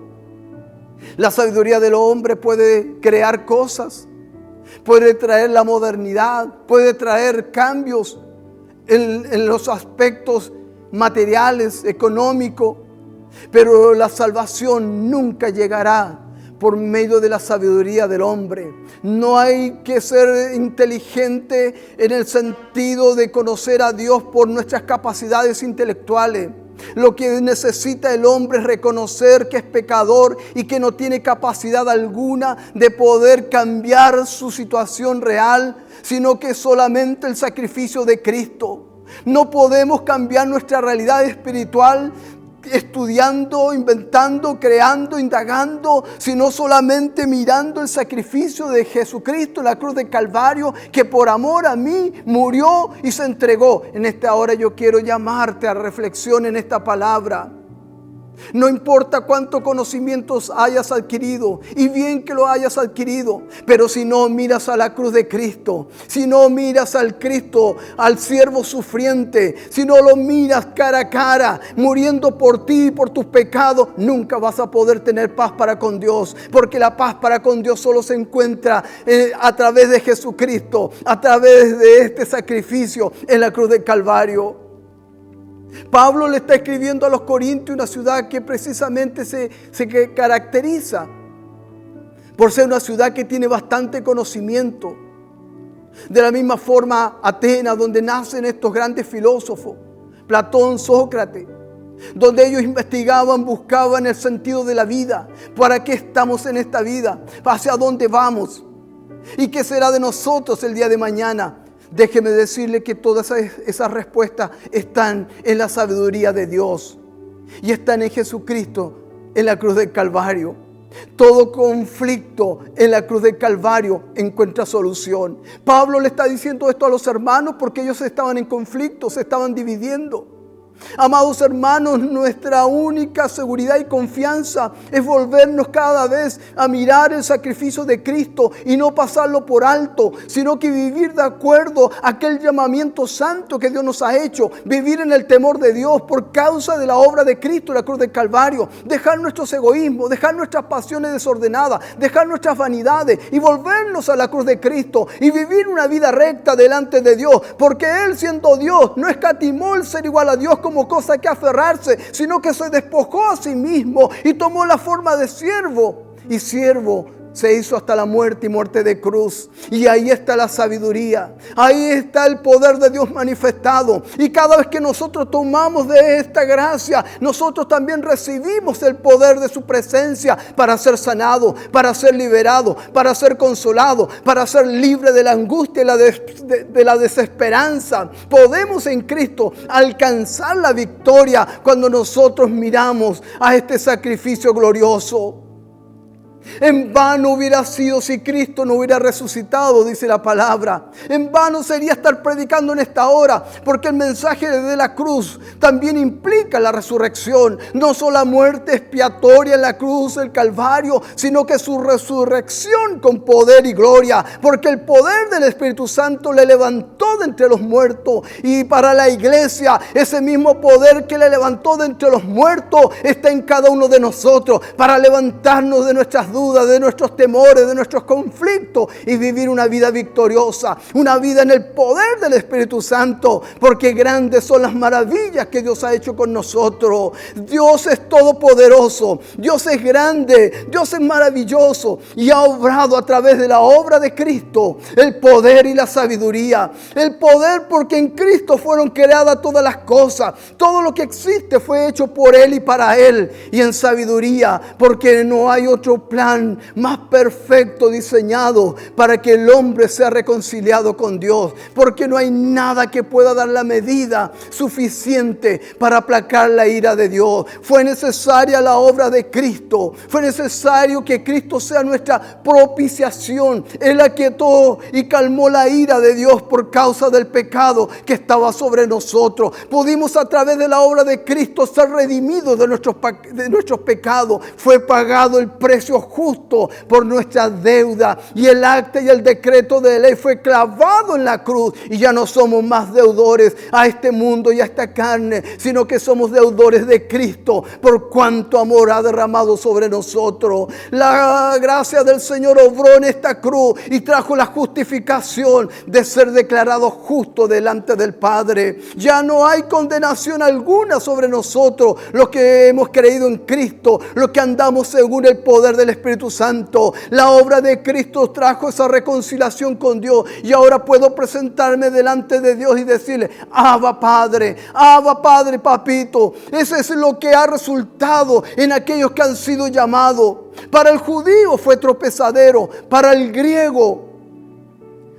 La sabiduría del hombre puede crear cosas, puede traer la modernidad, puede traer cambios en los aspectos materiales, económicos, pero la salvación nunca llegará por medio de la sabiduría del hombre. No hay que ser inteligente en el sentido de conocer a Dios por nuestras capacidades intelectuales. Lo que necesita el hombre es reconocer que es pecador y que no tiene capacidad alguna de poder cambiar su situación real, sino que solamente el sacrificio de Cristo. No podemos cambiar nuestra realidad espiritual estudiando, inventando, creando, indagando, sino solamente mirando el sacrificio de Jesucristo en la cruz de Calvario, que por amor a mí murió y se entregó. En esta hora yo quiero llamarte a reflexión en esta palabra. No importa cuántos conocimientos hayas adquirido, y bien que lo hayas adquirido, pero si no miras a la cruz de Cristo, si no miras al Cristo, al siervo sufriente, si no lo miras cara a cara, muriendo por ti y por tus pecados, nunca vas a poder tener paz para con Dios, porque la paz para con Dios solo se encuentra a través de Jesucristo, a través de este sacrificio en la cruz de Calvario. Pablo le está escribiendo a los Corintios, una ciudad que precisamente se caracteriza por ser una ciudad que tiene bastante conocimiento. De la misma forma, Atenas, donde nacen estos grandes filósofos, Platón, Sócrates, donde ellos investigaban, buscaban el sentido de la vida. ¿Para qué estamos en esta vida? ¿Hacia dónde vamos? ¿Y qué será de nosotros el día de mañana? Déjeme decirle que todas esas respuestas están en la sabiduría de Dios y están en Jesucristo en la cruz del Calvario. Todo conflicto en la cruz del Calvario encuentra solución. Pablo le está diciendo esto a los hermanos porque ellos estaban en conflicto, se estaban dividiendo. Amados hermanos, nuestra única seguridad y confianza es volvernos cada vez a mirar el sacrificio de Cristo y no pasarlo por alto, sino que vivir de acuerdo a aquel llamamiento santo que Dios nos ha hecho, vivir en el temor de Dios por causa de la obra de Cristo en la cruz del Calvario, dejar nuestros egoísmos, dejar nuestras pasiones desordenadas, dejar nuestras vanidades y volvernos a la cruz de Cristo y vivir una vida recta delante de Dios, porque Él, siendo Dios, no escatimó el ser igual a Dios como cosa que aferrarse, sino que se despojó a sí mismo y tomó la forma de siervo, y siervo se hizo hasta la muerte y muerte de cruz. Y ahí está la sabiduría, ahí está el poder de Dios manifestado. Y cada vez que nosotros tomamos de esta gracia, nosotros también recibimos el poder de su presencia para ser sanado, para ser liberado, para ser consolado, para ser libre de la angustia y de la desesperanza. Podemos en Cristo alcanzar la victoria cuando nosotros miramos a este sacrificio glorioso. En vano hubiera sido si Cristo no hubiera resucitado, dice la palabra. En vano sería estar predicando en esta hora, porque el mensaje de la cruz también implica la resurrección. No solo la muerte expiatoria en la cruz, el Calvario, sino que su resurrección con poder y gloria, porque el poder del Espíritu Santo le levantó de entre los muertos. Y para la iglesia, ese mismo poder que le levantó de entre los muertos está en cada uno de nosotros, para levantarnos de nuestras dudas, de nuestros temores, de nuestros conflictos y vivir una vida victoriosa, una vida en el poder del Espíritu Santo, porque grandes son las maravillas que Dios ha hecho con nosotros. Dios es todopoderoso, Dios es grande, Dios es maravilloso y ha obrado a través de la obra de Cristo el poder y la sabiduría. El poder porque en Cristo fueron creadas todas las cosas, todo lo que existe fue hecho por Él y para Él, y en sabiduría porque no hay otro plan más perfecto diseñado para que el hombre sea reconciliado con Dios, porque no hay nada que pueda dar la medida suficiente para aplacar la ira de Dios. Fue necesaria la obra de Cristo, fue necesario que Cristo sea nuestra propiciación. Él aquietó y calmó la ira de Dios por causa del pecado que estaba sobre nosotros. Pudimos a través de la obra de Cristo ser redimidos de nuestros pecados. Fue pagado el precio justo por nuestra deuda, y el acta y el decreto de ley fue clavado en la cruz, y ya no somos más deudores a este mundo y a esta carne, sino que somos deudores de Cristo por cuanto amor ha derramado sobre nosotros. La gracia del Señor obró en esta cruz y trajo la justificación de ser declarados justos delante del Padre. Ya no hay condenación alguna sobre nosotros, los que hemos creído en Cristo, los que andamos según el poder del Espíritu Santo. La obra de Cristo trajo esa reconciliación con Dios, y ahora puedo presentarme delante de Dios y decirle: Abba Padre, papito. Eso es lo que ha resultado en aquellos que han sido llamados. Para el judío fue tropezadero, para el griego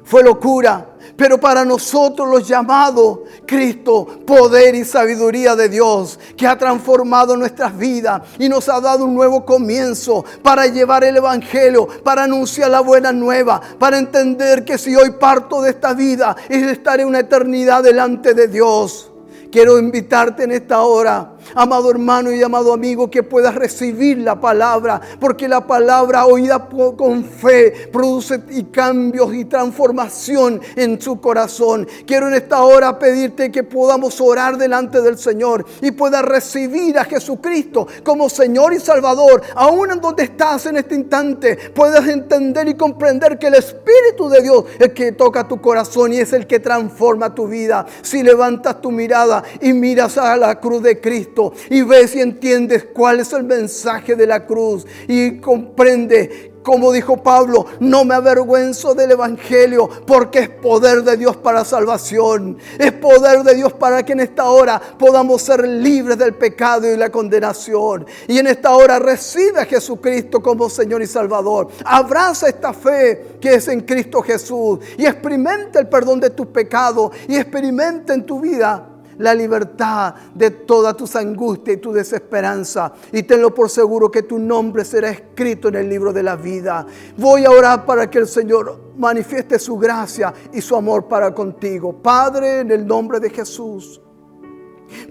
fue locura, pero para nosotros los llamados, Cristo, poder y sabiduría de Dios, que ha transformado nuestras vidas y nos ha dado un nuevo comienzo para llevar el Evangelio, para anunciar la buena nueva, para entender que si hoy parto de esta vida, estaré una eternidad delante de Dios. Quiero invitarte en esta hora, amado hermano y amado amigo, que puedas recibir la palabra, porque la palabra oída con fe produce cambios y transformación en su corazón. Quiero en esta hora pedirte que podamos orar delante del Señor y puedas recibir a Jesucristo como Señor y Salvador. Aún en donde estás en este instante, puedas entender y comprender que el Espíritu de Dios es el que toca tu corazón y es el que transforma tu vida. Si levantas tu mirada y miras a la cruz de Cristo y ves y entiendes cuál es el mensaje de la cruz y comprende, como dijo Pablo: no me avergüenzo del Evangelio, porque es poder de Dios para salvación. Es poder de Dios para que en esta hora podamos ser libres del pecado y la condenación. Y en esta hora recibe a Jesucristo como Señor y Salvador. Abraza esta fe que es en Cristo Jesús y experimenta el perdón de tus pecados y experimenta en tu vida la libertad de todas tus angustias y tu desesperanza, y tenlo por seguro que tu nombre será escrito en el libro de la vida. Voy a orar para que el Señor manifieste su gracia y su amor para contigo. Padre, en el nombre de Jesús.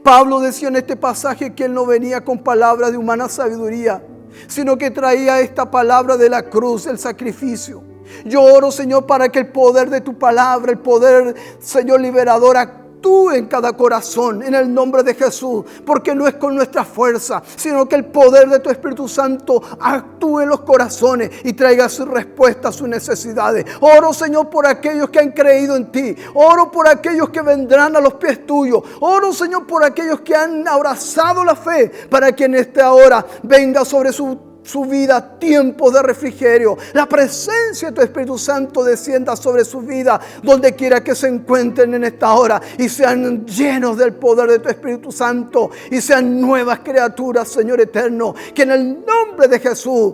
Pablo decía en este pasaje que él no venía con palabras de humana sabiduría, sino que traía esta palabra de la cruz, el sacrificio. Yo oro, Señor, para que el poder de tu palabra, el poder, Señor, liberador, actúe en cada corazón, en el nombre de Jesús, porque no es con nuestra fuerza, sino que el poder de tu Espíritu Santo actúe en los corazones y traiga su respuesta a sus necesidades. Oro, Señor, por aquellos que han creído en ti. Oro por aquellos que vendrán a los pies tuyos. Oro, Señor, por aquellos que han abrazado la fe, para que en esta hora venga sobre su vida tiempos de refrigerio. La presencia de tu Espíritu Santo descienda sobre su vida, donde quiera que se encuentren en esta hora, y sean llenos del poder de tu Espíritu Santo y sean nuevas criaturas, Señor eterno. Que en el nombre de Jesús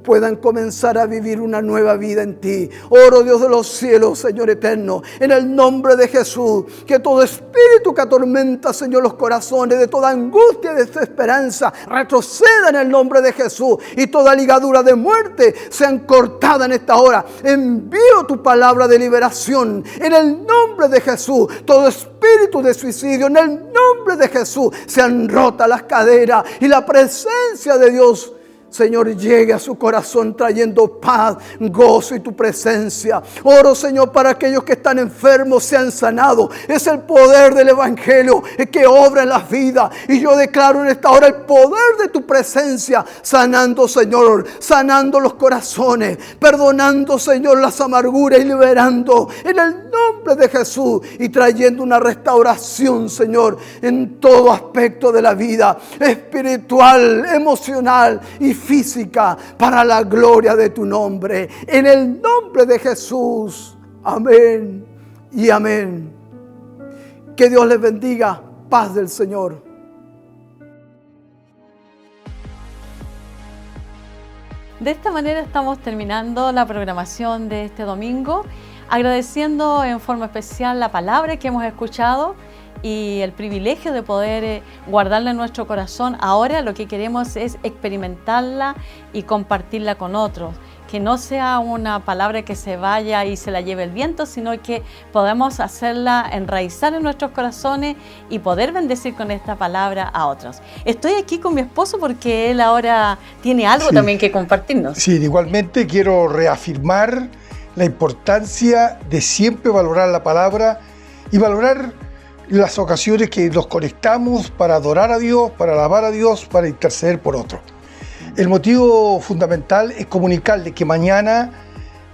puedan comenzar a vivir una nueva vida en ti. Oro, Dios de los cielos, Señor eterno, en el nombre de Jesús, que todo espíritu que atormenta, Señor, los corazones, de toda angustia y desesperanza, retroceda en el nombre de Jesús, y toda ligadura de muerte sean cortada en esta hora. Envío tu palabra de liberación en el nombre de Jesús. Todo espíritu de suicidio, en el nombre de Jesús, sean rotas las caderas, y la presencia de Dios, Señor, llegue a su corazón trayendo paz, gozo y tu presencia. Oro, Señor, para aquellos que están enfermos sean sanados. Es el poder del Evangelio que obra en las vidas. Y yo declaro en esta hora el poder de tu presencia, sanando, Señor, sanando los corazones, perdonando, Señor, las amarguras y liberando en el nombre de Jesús, y trayendo una restauración, Señor, en todo aspecto de la vida, espiritual, emocional y física, para la gloria de tu nombre. En el nombre de Jesús. Amén y amén. Que Dios les bendiga. Paz del Señor. De esta manera estamos terminando la programación de este domingo, agradeciendo en forma especial la palabra que hemos escuchado y el privilegio de poder guardarla en nuestro corazón. Ahora lo que queremos es experimentarla y compartirla con otros. Que no sea una palabra que se vaya y se la lleve el viento, sino que podamos hacerla enraizar en nuestros corazones y poder bendecir con esta palabra a otros. Estoy aquí con mi esposo porque él ahora tiene algo también que compartirnos. Sí, igualmente quiero reafirmar la importancia de siempre valorar la palabra y valorar las ocasiones que nos conectamos para adorar a Dios, para alabar a Dios, para interceder por otros. El motivo fundamental es comunicarle que mañana,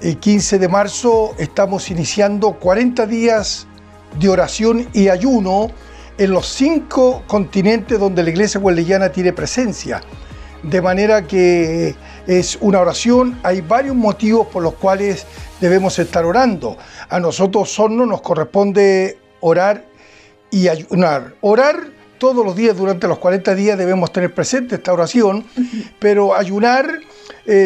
el 15 de marzo, estamos iniciando 40 días de oración y ayuno en los 5 continentes donde la Iglesia Wesleyana tiene presencia. De manera que es una oración, hay varios motivos por los cuales debemos estar orando. A nosotros, Osorno, nos corresponde orar y ayunar. Orar todos los días durante los 40 días debemos tener presente esta oración, pero ayunar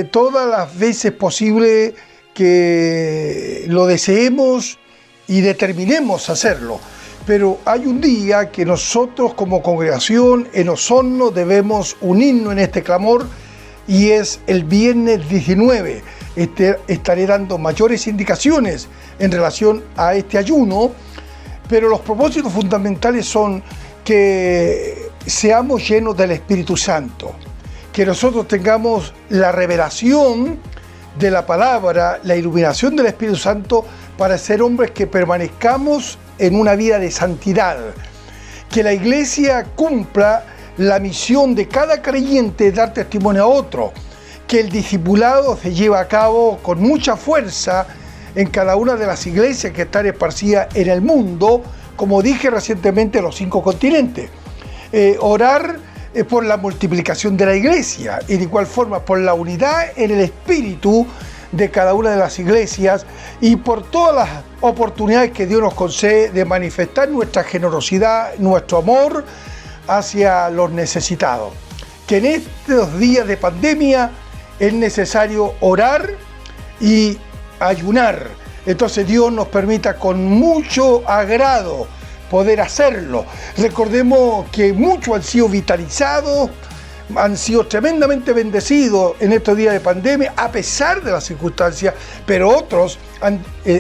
todas las veces posible que lo deseemos y determinemos hacerlo. Pero hay un día que nosotros como congregación en Osorno debemos unirnos en este clamor, y es el viernes 19. Estaré dando mayores indicaciones en relación a este ayuno, pero los propósitos fundamentales son que seamos llenos del Espíritu Santo, que nosotros tengamos la revelación de la palabra, la iluminación del Espíritu Santo, para ser hombres que permanezcamos en una vida de santidad, que la Iglesia cumpla la misión de cada creyente de dar testimonio a otro, que el discipulado se lleve a cabo con mucha fuerza en cada una de las iglesias que están esparcidas en el mundo, como dije recientemente, en los 5 continentes. Orar por la multiplicación de la iglesia, y de igual forma por la unidad en el espíritu de cada una de las iglesias, y por todas las oportunidades que Dios nos concede de manifestar nuestra generosidad, nuestro amor hacia los necesitados. Que en estos días de pandemia es necesario orar y ayunar. Entonces Dios nos permita con mucho agrado poder hacerlo. Recordemos que muchos han sido vitalizados, han sido tremendamente bendecidos en estos días de pandemia, a pesar de las circunstancias, pero otros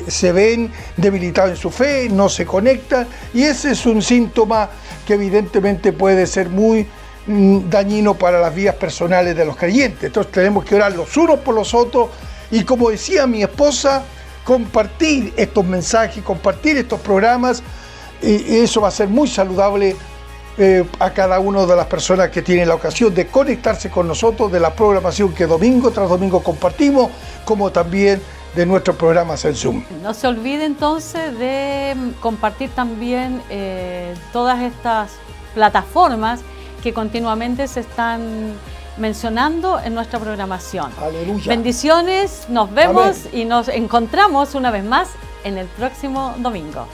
se ven debilitados en su fe, no se conectan, y ese es un síntoma que evidentemente puede ser muy dañino para las vidas personales de los creyentes. Entonces tenemos que orar los unos por los otros, y como decía mi esposa, compartir estos mensajes, compartir estos programas, y eso va a ser muy saludable a cada una de las personas que tienen la ocasión de conectarse con nosotros, de la programación que domingo tras domingo compartimos, como también de nuestros programas en Zoom. No se olvide entonces de compartir también todas estas plataformas que continuamente se están mencionando en nuestra programación. Aleluya. Bendiciones, nos vemos. Amén. Y nos encontramos una vez más en el próximo domingo.